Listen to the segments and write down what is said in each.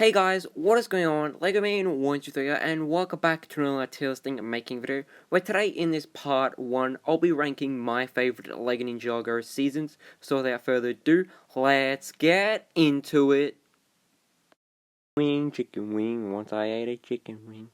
Hey guys, what is going on? Lego Man 123 here, and welcome back to another Tales Thing making video, where today in this part 1, I'll be ranking my favorite Lego Ninjago seasons. So without further ado, let's get into it. Chicken wing, once I ate a chicken wing.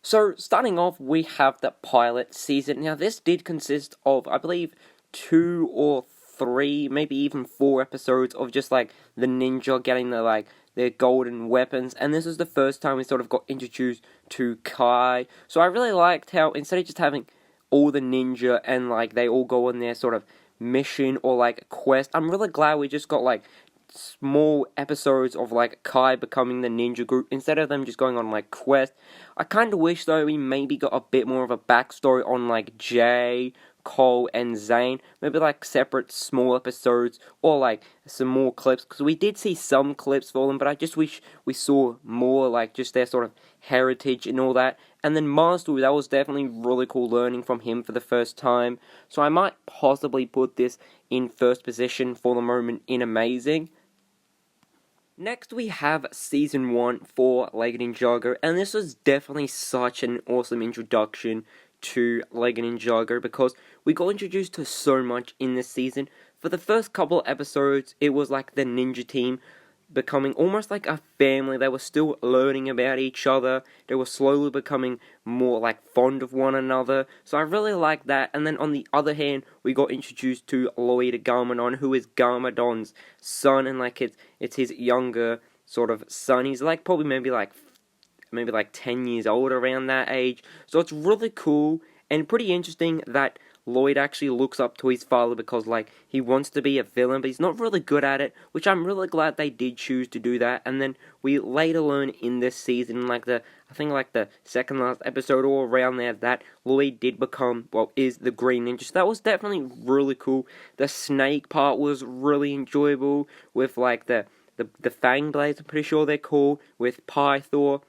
So, starting off, we have the pilot season. Now, this did consist of, I believe, 2 or 3, maybe even 4 episodes of just, like, the ninja getting their golden weapons. And this was the first time we sort of got introduced to Kai. So I really liked how, instead of just having all the ninja and, like, they all go on their sort of mission or, like, quest, I'm really glad we just got, like, small episodes of like Kai becoming the ninja group instead of them just going on like quest. I kind of wish though we maybe got a bit more of a backstory on like Jay, Cole, and Zane. Maybe like separate small episodes or like some more clips, because we did see some clips for them, but I just wish we saw more like just their sort of heritage and all that. And then Master, that was definitely really cool learning from him for the first time. So I might possibly put this in first position for the moment in Amazing. Next we have Season 1 for Lego Ninjago, and this was definitely such an awesome introduction to Lego Ninjago because we got introduced to so much in this season. For the first couple episodes, it was like the ninja team becoming almost like a family. They were still learning about each other. They were slowly becoming more like fond of one another. So I really like that. And then on the other hand, we got introduced to Lloyd Garmadon, who is Garmadon's son, and like it's his younger sort of son. He's like probably maybe like 10 years old, around that age. So it's really cool and pretty interesting that Lloyd actually looks up to his father because, like, he wants to be a villain, but he's not really good at it, which I'm really glad they did choose to do that. And then we later learn in this season, I think the second last episode or around there, that Lloyd did become, is the Green Ninja. So that was definitely really cool. The snake part was really enjoyable with, like, the Fang Blades, I'm pretty sure they're called, with Pythor.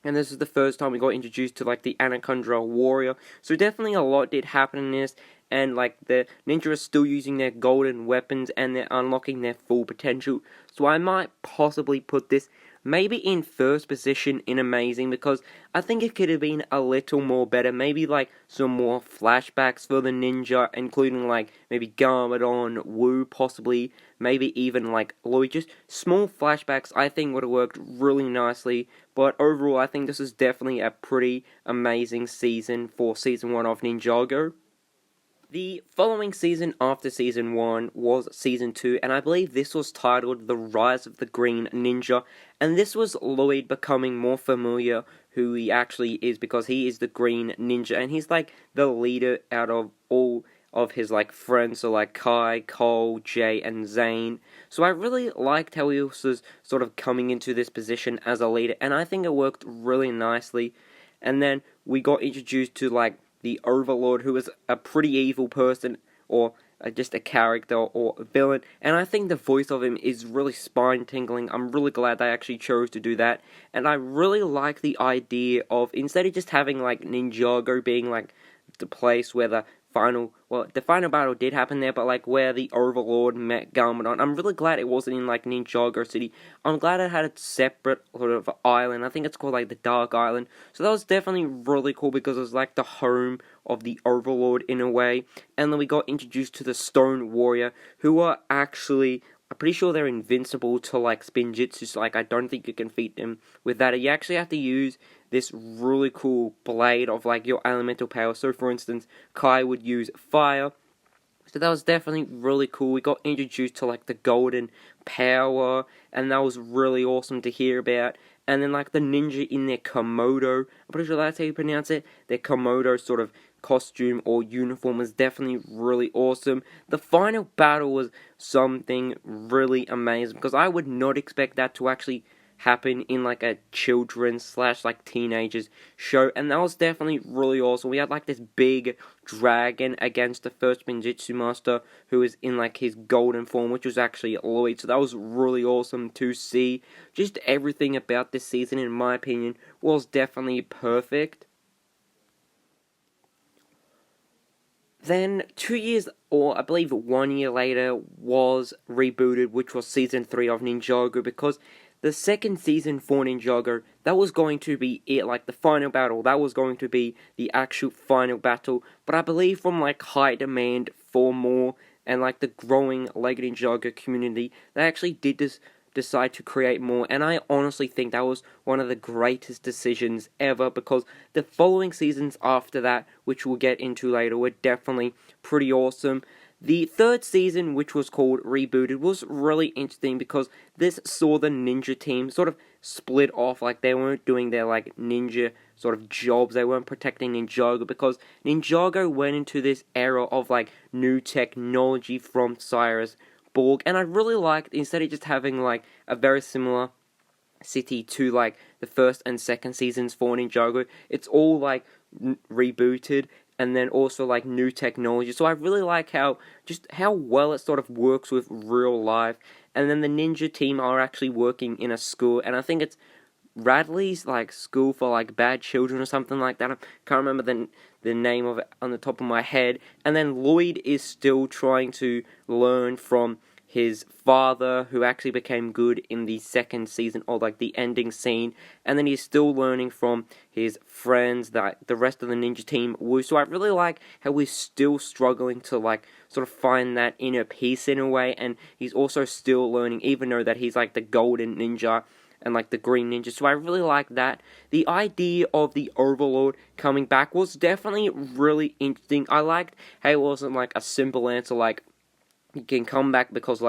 And this is the first time we got introduced to, like, the Anaconda Warrior. So definitely a lot did happen in this. And, like, the ninja are still using their golden weapons and they're unlocking their full potential. So I might possibly put this maybe in first position in Amazing, because I think it could have been a little more better. Maybe, like, some more flashbacks for the ninja, including, like, maybe Garmadon, Wu, possibly. Maybe even, like, Lloyd. Just small flashbacks I think would have worked really nicely. But overall, I think this is definitely a pretty amazing season for Season 1 of Ninjago. The following season after Season 1 was Season 2, and I believe this was titled The Rise of the Green Ninja, and this was Lloyd becoming more familiar who he actually is, because he is the Green Ninja, and he's like the leader out of all of his like friends, so like Kai, Cole, Jay, and Zane. So I really liked how he was sort of coming into this position as a leader, and I think it worked really nicely. And then we got introduced to like the Overlord, who is a pretty evil person, or just a character or a villain, and I think the voice of him is really spine-tingling. I'm really glad they actually chose to do that, and I really like the idea of, instead of just having like Ninjago being like the place where the final battle did happen there, but like where the Overlord met Garmadon. I'm really glad it wasn't in like Ninjago City. I'm glad it had a separate sort of island. I think it's called like the Dark Island. So that was definitely really cool because it was like the home of the Overlord in a way. And then we got introduced to the Stone Warrior, who are actually, I'm pretty sure they're invincible to like Spinjitzu, so like I don't think you can defeat them with that. You actually have to use this really cool blade of like your elemental power. So for instance, Kai would use fire. So that was definitely really cool. We got introduced to like the golden power, and that was really awesome to hear about. And then like the ninja in their Komodo, I'm pretty sure that's how you pronounce it, their Komodo sort of costume or uniform was definitely really awesome. The final battle was something really amazing, because I would not expect that to actually happen in like a children's slash like teenagers show, and that was definitely really awesome. We had like this big dragon against the first Spinjitzu master, who is in like his golden form, which was actually Lloyd. So that was really awesome to see. Just everything about this season, in my opinion, was definitely perfect. Then 2 years, or I believe 1 year later, was Rebooted, which was season 3 of Ninjago, because the second season for Ninjago, that was going to be it, like the final battle, that was going to be the actual final battle, but I believe from like high demand for more, and like the growing Lego Ninjago community, they actually did decide to create more, and I honestly think that was one of the greatest decisions ever, because the following seasons after that, which we'll get into later, were definitely pretty awesome. The third season, which was called Rebooted, was really interesting because this saw the ninja team sort of split off, like they weren't doing their like ninja sort of jobs, they weren't protecting Ninjago, because Ninjago went into this era of like new technology from Cyrus Borg, and I really liked, instead of just having like a very similar city to like the first and second seasons for Ninjago, it's all like rebooted, and then also like new technology. So I really like how well it sort of works with real life. And then the ninja team are actually working in a school, and I think it's Radley's like school for like bad children or something like that. I can't remember the name of it on the top of my head. And then Lloyd is still trying to learn from his father, who actually became good in the second season, or like the ending scene. And then he's still learning from his friends that the rest of the ninja team were. So I really like how we're still struggling to like sort of find that inner peace in a way. And he's also still learning, even though that he's like the golden ninja and like the green ninja. So I really like that. The idea of the Overlord coming back was definitely really interesting. I liked how it wasn't like a simple answer like he can come back because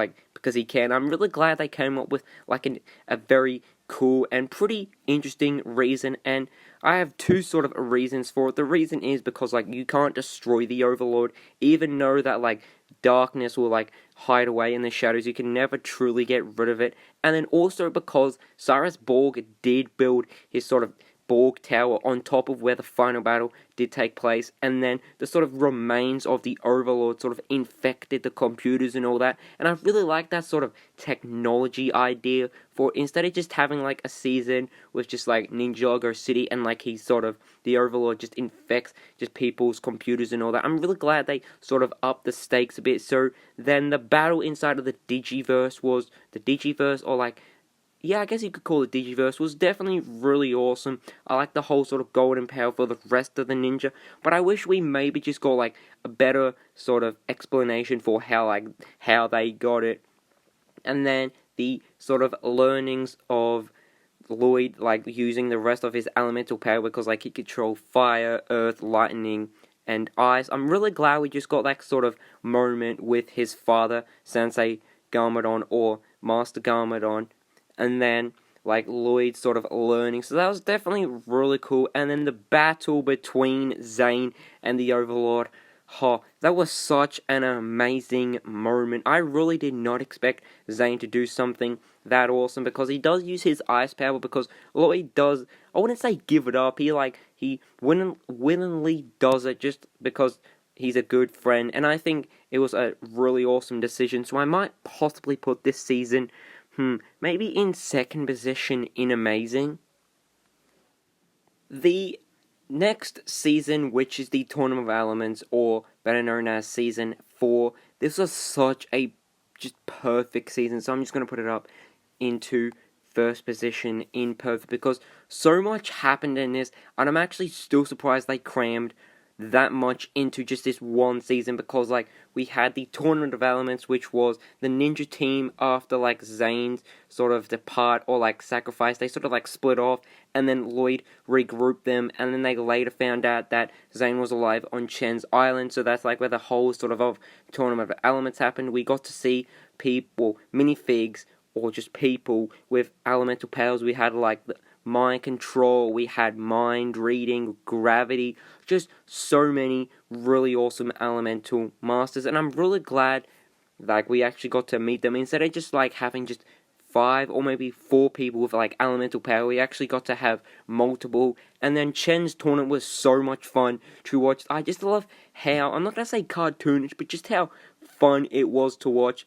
he can. I'm really glad they came up with like a very cool and pretty interesting reason, and I have two sort of reasons for it. The reason is because like you can't destroy the Overlord, even though that like darkness will like hide away in the shadows, you can never truly get rid of it. And then also because Cyrus Borg did build his sort of Borg Tower on top of where the final battle did take place, and then the sort of remains of the Overlord sort of infected the computers and all that, and I really like that sort of technology idea for, instead of just having like a season with just like Ninjago City and like the Overlord just infects just people's computers and all that. I'm really glad they sort of upped the stakes a bit. So then the battle inside of the Digiverse, or like, yeah, I guess you could call it Digiverse, was definitely really awesome. I like the whole sort of golden power for the rest of the ninja, but I wish we maybe just got like a better sort of explanation for how they got it. And then the sort of learnings of Lloyd, like using the rest of his elemental power, because like he could control fire, earth, lightning, and ice. I'm really glad we just got that sort of moment with his father, Sensei Garmadon, or Master Garmadon, and then like Lloyd sort of learning. So that was definitely really cool. And then the battle between Zane and the Overlord, that was such an amazing moment. I really did not expect Zane to do something that awesome, because he does use his ice power, because Lloyd does, I wouldn't say give it up, he willingly does it just because he's a good friend, and I think it was a really awesome decision. So I might possibly put this season maybe in second position in amazing. The next season, which is the Tournament of Elements, or better known as Season 4, this was such a just perfect season, so I'm just going to put it up into first position in perfect, because so much happened in this, and I'm actually still surprised they crammed that much into just this one season, because like we had the Tournament of Elements, which was the ninja team after like Zane's sort of depart or like sacrifice. They sort of like split off, and then Lloyd regrouped them, and then they later found out that Zane was alive on Chen's Island. So that's like where the whole sort of Tournament of Elements happened. We got to see people, minifigs, or just people with elemental powers. We had like the mind control, we had mind reading, gravity, just so many really awesome elemental masters, and I'm really glad like we actually got to meet them, instead of just like having just 5 or maybe 4 people with like elemental power. We actually got to have multiple, and then Chen's tournament was so much fun to watch. I just love how, I'm not gonna say cartoonish, but just how fun it was to watch.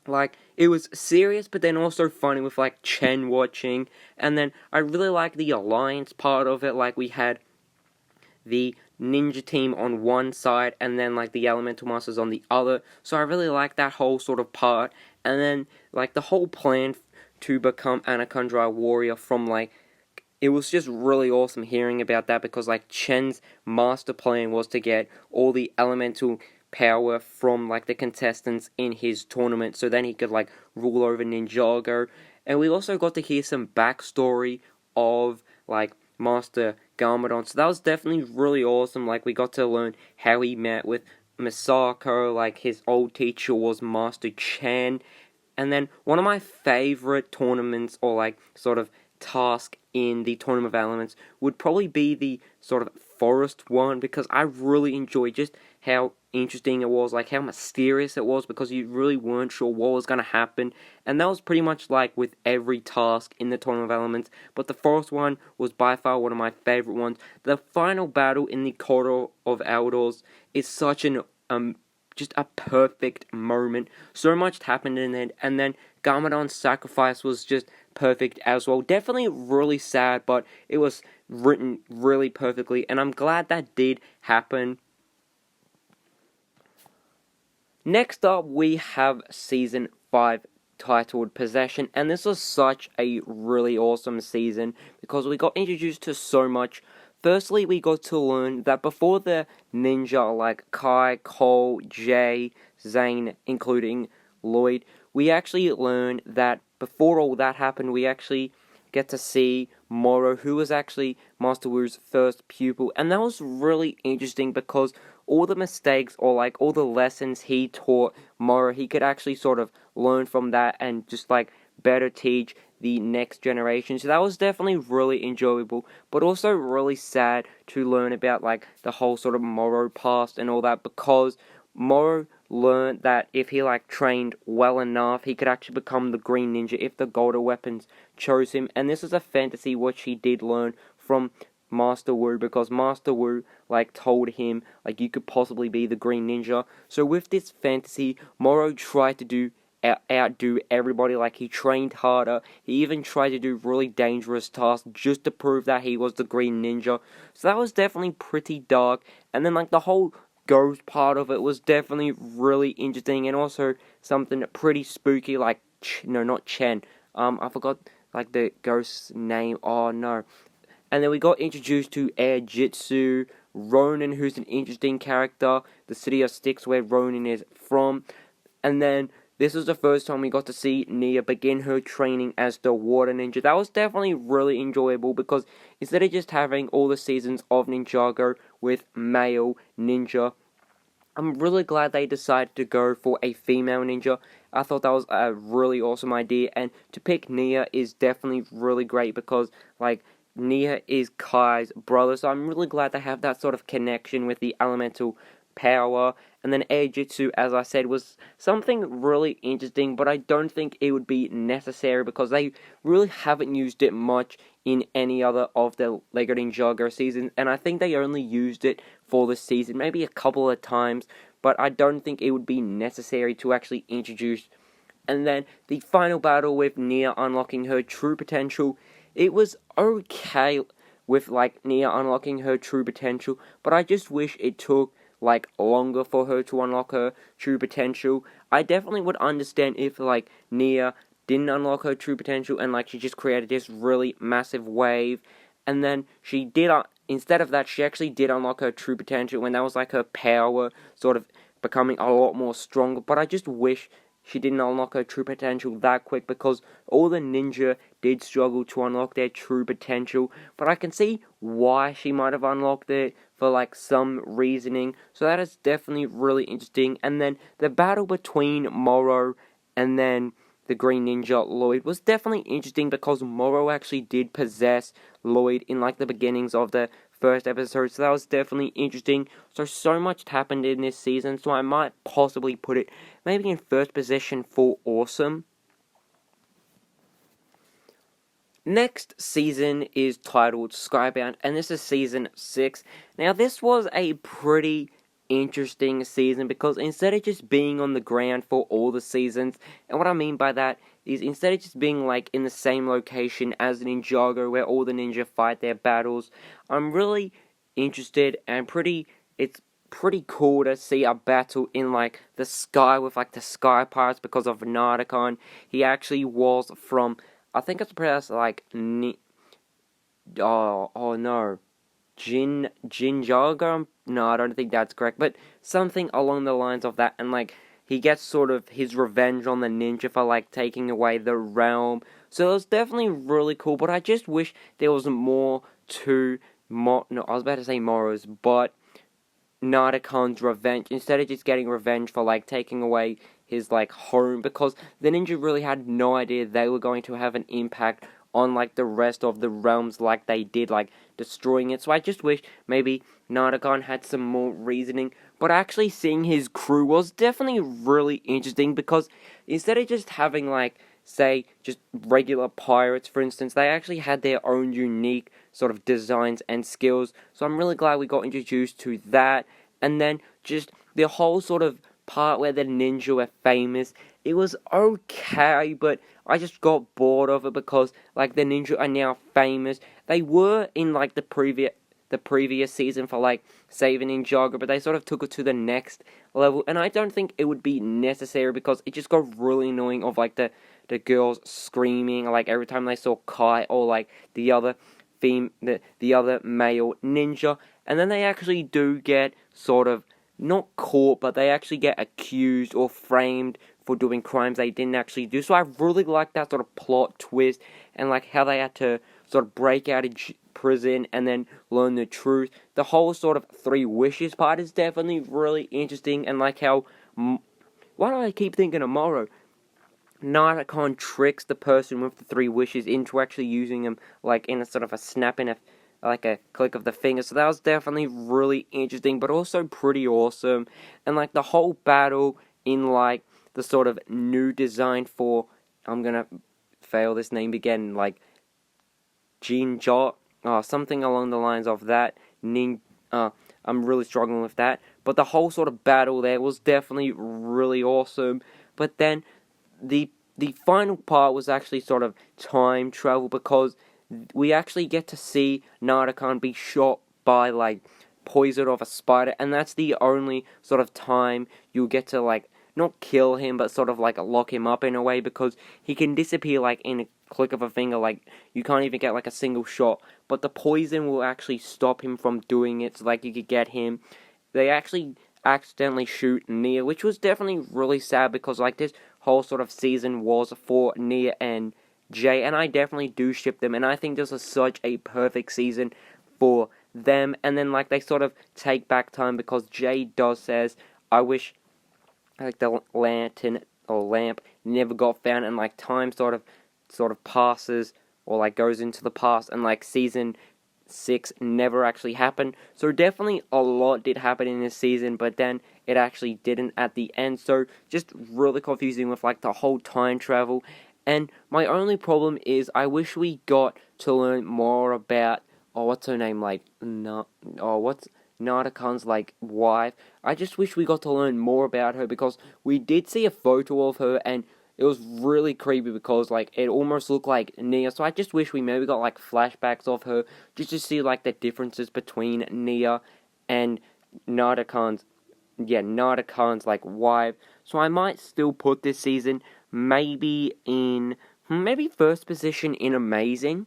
Like, it was serious, but then also funny with, like, Chen watching. And then I really like the alliance part of it. Like, we had the ninja team on one side and then like the elemental masters on the other. So I really like that whole sort of part. And then like the whole plan to become Anakundra warrior from like, it was just really awesome hearing about that, because like Chen's master plan was to get all the elemental power from like the contestants in his tournament, so then he could like rule over Ninjago. And we also got to hear some backstory of like Master Garmadon, so that was definitely really awesome. Like we got to learn how he met with Misako, like his old teacher was Master Chen. And then one of my favorite tournaments, or like sort of task in the Tournament of Elements, would probably be the sort of forest one, because I really enjoyed just how interesting it was, like how mysterious it was, because you really weren't sure what was going to happen. And that was pretty much like with every task in the Tournament of Elements, but the forest one was by far one of my favorite ones. The final battle in the Corridor of Eldors is such an just a perfect moment. So much happened in it, and then Garmadon's sacrifice was just perfect as well. Definitely really sad, but it was written really perfectly, and I'm glad that did happen. Next up, we have Season 5, titled Possession, and this was such a really awesome season, because we got introduced to so much. Firstly, we got to learn that before the ninja like Kai, Cole, Jay, Zane, including Lloyd, we actually learned that before all that happened, we actually get to see Moro, who was actually Master Wu's first pupil. And that was really interesting, because all the mistakes, or like all the lessons he taught Moro, he could actually sort of learn from that and just like better teach the next generation. So that was definitely really enjoyable, but also really sad to learn about like the whole sort of Moro past and all that, because Moro learned that if he like trained well enough, he could actually become the Green Ninja if the Golden Weapons chose him. And this is a fantasy which he did learn from Master Wu, because Master Wu like told him like you could possibly be the Green Ninja. So with this fantasy, Moro tried to outdo everybody. Like he trained harder, he even tried to do really dangerous tasks just to prove that he was the Green Ninja. So that was definitely pretty dark. And then like the whole ghost part of it was definitely really interesting, and also something pretty spooky, like no, not Chen, I forgot like the ghost's name, oh no. And then we got introduced to Air Jitsu, Ronin, who's an interesting character, the City of Sticks where Ronin is from. And then this was the first time we got to see Nia begin her training as the Water Ninja. That was definitely really enjoyable, because instead of just having all the seasons of Ninjago with male ninja, I'm really glad they decided to go for a female ninja. I thought that was a really awesome idea, and to pick Nia is definitely really great, because like Nia is Kai's brother, so I'm really glad they have that sort of connection with the elemental power. And then Air Jitsu, as I said, was something really interesting, but I don't think it would be necessary, because they really haven't used it much in any other of the Lego Ninjago seasons, and I think they only used it for this season, maybe a couple of times, but I don't think it would be necessary to actually introduce. And then the final battle with Nia unlocking her true potential, it was okay with like Nia unlocking her true potential, but I just wish it took like longer for her to unlock her true potential. I definitely would understand if like Nia didn't unlock her true potential and like she just created this really massive wave, and then she did instead of that she actually did unlock her true potential, and that was like her power sort of becoming a lot more stronger. But I just wish she didn't unlock her true potential that quick, because all the ninja did struggle to unlock their true potential, but I can see why she might have unlocked it for like some reasoning. So that is definitely really interesting. And then the battle between Moro and then the Green Ninja Lloyd was definitely interesting, because Moro actually did possess Lloyd in like the beginnings of the first episode, so that was definitely interesting. So much happened in this season, so I might possibly put it maybe in first position for awesome. Next season is titled Skybound, and this is season 6. Now this was a pretty interesting season, because instead of just being on the ground for all the seasons, and what I mean by that is instead of just being like in the same location as Ninjago where all the ninja fight their battles, I'm really interested and it's pretty cool to see a battle in like the sky with like the Sky Pirates because of Narcon. He actually was from, I think it's pronounced like oh no, Jinjago? No, I don't think that's correct, but something along the lines of that, and like he gets sort of his revenge on the ninja for like taking away the realm. So it's definitely really cool, but I just wish there was more to no, I was about to say Moro's, but Nardacon's revenge, instead of just getting revenge for like taking away his like home, because the ninja really had no idea they were going to have an impact on like the rest of the realms like they did, like destroying it. So I just wish maybe Nardagon had some more reasoning, but actually seeing his crew was definitely really interesting, because instead of just having like, say, just regular pirates, for instance, they actually had their own unique sort of designs and skills. So I'm really glad we got introduced to that. And then just the whole sort of part where the ninja were famous, it was okay, but I just got bored of it because like the ninja are now famous. They were in like the previous season for like saving Ninjago, but they sort of took it to the next level, and I don't think it would be necessary because it just got really annoying of like the girls screaming like every time they saw Kai or like the other the other male ninja. And then they actually do get sort of not caught, but they actually get accused or framed for doing crimes they didn't actually do. So I really like that sort of plot twist, and like how they had to sort of break out of prison and then learn the truth. The whole sort of three wishes part is definitely really interesting, and like how why do I keep thinking of Moro? Narcon tricks the person with the three wishes into actually using them like in a sort of a snap, in a like a click of the finger. So that was definitely really interesting, but also pretty awesome. And like the whole battle in like the sort of new design for, I'm gonna fail this name again, like Jinja, something along the lines of that. I'm really struggling with that. But the whole sort of battle there was definitely really awesome. But then the final part was actually sort of time travel, because we actually get to see Narcon be shot by like poison of a spider, and that's the only sort of time you get to like not kill him but sort of like lock him up in a way, because he can disappear like in a click of a finger. Like you can't even get like a single shot, but the poison will actually stop him from doing it, so like you could get him. They actually accidentally shoot Nia, which was definitely really sad, because like this whole sort of season was for Nia and Jay, and I definitely do ship them, and I think this was such a perfect season for them. And then like they sort of take back time, because Jay does says, I wish like the lantern or lamp never got found, and like time sort of passes or like goes into the past, and like season 6 never actually happened. So definitely a lot did happen in this season, but then it actually didn't at the end. So just really confusing with like the whole time travel. And my only problem is I wish we got to learn more about, what's her name, like what's Nardacon's like wife. I just wish we got to learn more about her, because we did see a photo of her and it was really creepy, because like it almost looked like Nia. So I just wish we maybe got like flashbacks of her just to see like the differences between Nia and Nardacon's like wife. So I might still put this season maybe in first position in amazing.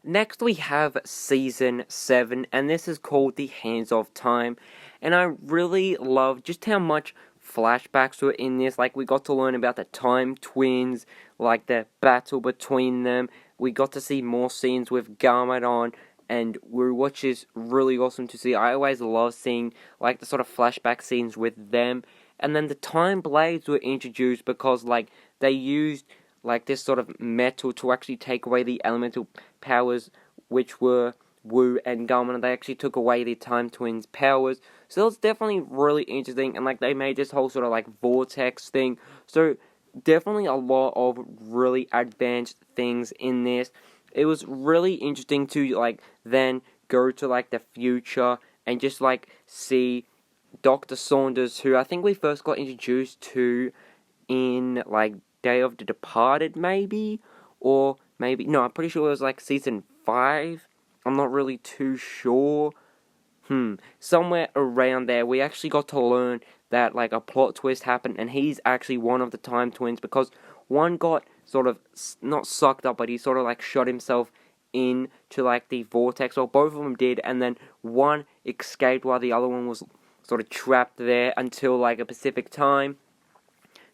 Next we have Season 7, and this is called The Hands of Time. And I really love just how much flashbacks were in this. Like, we got to learn about the Time Twins, like the battle between them. We got to see more scenes with Garmadon and Wu, which is really awesome to see. I always love seeing, like, the sort of flashback scenes with them. And then the Time Blades were introduced because, like, they used like this sort of metal to actually take away the elemental powers, which were Wu and Garmin. They actually took away the Time Twins' powers. So it's definitely really interesting, and like they made this whole sort of like vortex thing. So definitely a lot of really advanced things in this. It was really interesting to like then go to like the future and just like see Dr. Saunders, who I think we first got introduced to in like Day of the Departed, maybe, or maybe no, I'm pretty sure it was like season 5. I'm not really too sure. Somewhere around there, we actually got to learn that like a plot twist happened, and he's actually one of the time twins because one got sort of not sucked up, but he sort of like shot himself into like the vortex, or both of them did, and then one escaped while the other one was sort of trapped there until like a specific time.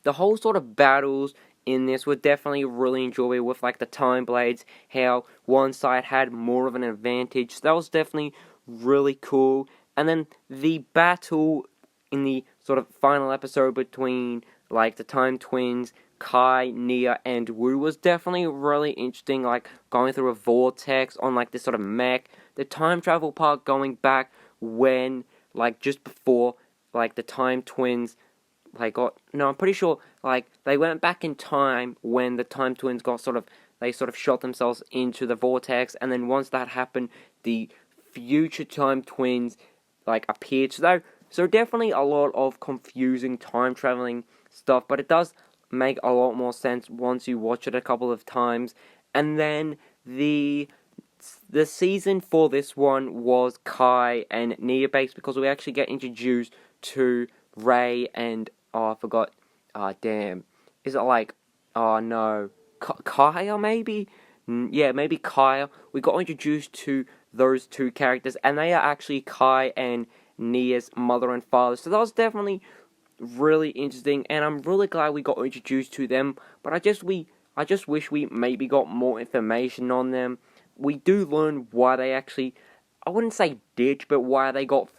The whole sort of battles in this were definitely really enjoyable with like the time blades, how one side had more of an advantage. So that was definitely really cool. And then the battle in the sort of final episode between like the time twins, Kai, Nia, and Wu was definitely really interesting, like going through a vortex on like this sort of mech. The time travel part going back when like just before like the time twins I'm pretty sure like they went back in time when the time twins they sort of shot themselves into the vortex, and then once that happened, the future time twins like appeared. So definitely a lot of confusing time traveling stuff, but it does make a lot more sense once you watch it a couple of times. And then the season for this one was Kai and Nia based, because we actually get introduced to Ray and I forgot. Damn. Is it like? Oh no, Kaya maybe? Yeah, maybe Kaya. We got introduced to those two characters, and they are actually Kai and Nia's mother and father. So that was definitely really interesting, and I'm really glad we got introduced to them. But I just wish we maybe got more information on them. We do learn why they actually, I wouldn't say ditch, but why they got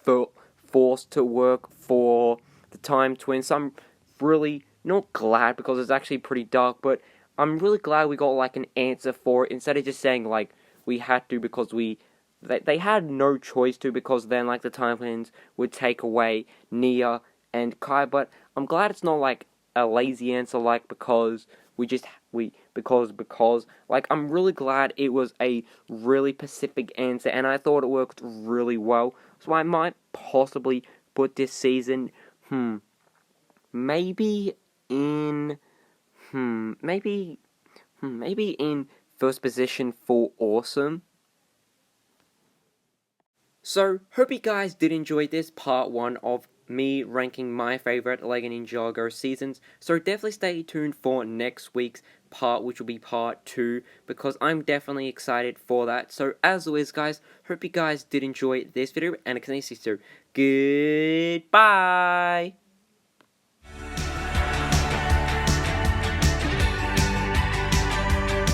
forced to work for the time twins. So I'm really not glad, because it's actually pretty dark, but I'm really glad we got like an answer for it, instead of just saying like we had to because they had no choice to, because then like the time twins would take away Nia and Kai. But I'm glad it's not like a lazy answer, like because like I'm really glad it was a really specific answer, and I thought it worked really well. So I might possibly put this season maybe in maybe in first position for awesome. So, hope you guys did enjoy this part 1 of me ranking my favorite Lego Ninjago seasons. So definitely stay tuned for next week's part, which will be part 2, because I'm definitely excited for that. So as always guys, hope you guys did enjoy this video, and I can see you. Goodbye!